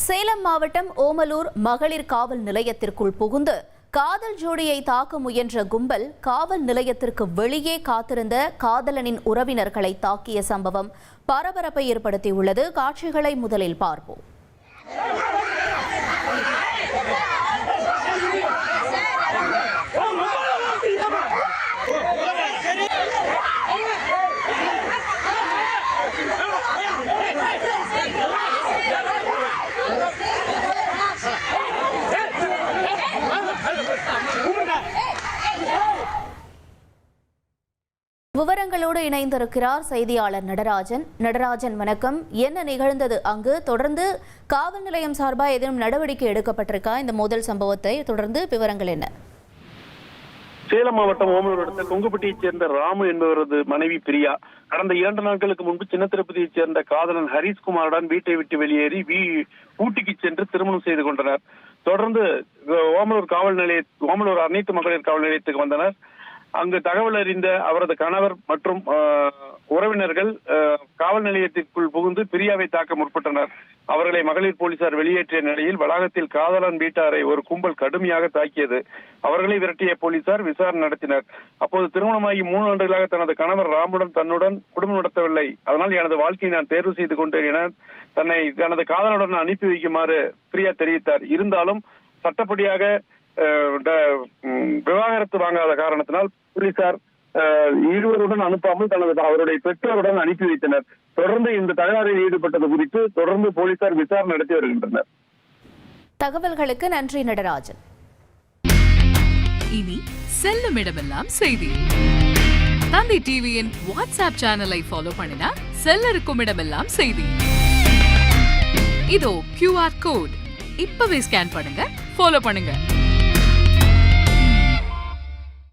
சேலம் மாவட்டம் ஓமலூர் மகளிர் காவல் நிலையத்திற்குள் புகுந்து காதல் ஜோடியை தாக்க முயன்ற கும்பல் காவல் நிலையத்திற்கு வெளியே காத்திருந்த காதலனின் உறவினர்களை தாக்கிய சம்பவம் பரபரப்பை ஏற்படுத்தியுள்ளது. காட்சிகளை முதலில் பார்ப்போம். விவரங்களோடு இணைந்திருக்கிறார் செய்தியாளர் நடராஜன். வணக்கம். என்ன நிகழ்ந்தது அங்கு? தொடர்ந்து காவல் நிலையம் சார்பாக ஏதேனும் நடவடிக்கை எடுக்கப்பட்டிருக்கா இந்த மோதல் சம்பவத்தை தொடர்ந்து? விவரங்கள் என்ன? சேலம் மாவட்டம் ஓமலூர் அடுத்த கொங்குப்பட்டியைச் சேர்ந்த ராமு என்பவரது மனைவி பிரியா கடந்த 2 நாட்களுக்கு முன்பு சின்ன திருப்பதியைச் சேர்ந்த காதலன் ஹரிஸ்குமாருடன் வீட்டை விட்டு வெளியேறி ஊட்டிக்கு சென்று திருமணம் செய்து கொண்டனர். தொடர்ந்து ஓமலூர் அனைத்து மகளிர் காவல் நிலையத்துக்கு வந்தனர். அங்கு தகவல் அறிந்த அவரது கணவர் மற்றும் உறவினர்கள் காவல் நிலையத்திற்குள் புகுந்து பிரியாவை தாக்க முற்பட்டனர். அவர்களை மகளிர் போலீசார் வெளியேற்றிய நிலையில் வளாகத்தில் காதலன் வீட்டாரை ஒரு கும்பல் கடுமையாக தாக்கியது. அவர்களை விரட்டிய போலீசார் விசாரணை நடத்தினர். அப்போது திருமணமாகி 3 ஆண்டுகளாக தனது கணவர் ராமுடன் தன்னுடன் குடும்பம் நடத்தவில்லை, அதனால் எனது வாழ்க்கையை நான் தேர்வு செய்து கொண்டேன் என தன்னை தனது காதலனுடன் அனுப்பி வைக்குமாறு பிரியா தெரிவித்தார். இருந்தாலும் சட்டப்படியாக விவாகரத்து வாங்காத காரணத்தினால் போலீசார் இருவருடன் அனுப்பாமல் அவருடைய பெற்றோருடன் அனுப்பி வைத்தனர். தொடர்ந்து இந்த தகராறில் ஈடுபட்டது குறித்து தொடர்ந்து போலீசார் விசாரணை நடத்தி வருகின்றனர். தகவல்களுக்கு நன்றி நடராஜன். இனி செல்லும் இடமெல்லாம் செய்தி. தந்தை டிவியின் வாட்ஸ்அப் சேனலை ஃபாலோ பண்ணினா செல்லருக்கும் இடமெல்லாம் செய்தி. இதோ QR கோட் இப்பவே ஸ்கேன் பண்ணுங்க, ஃபாலோ பண்ணுங்க.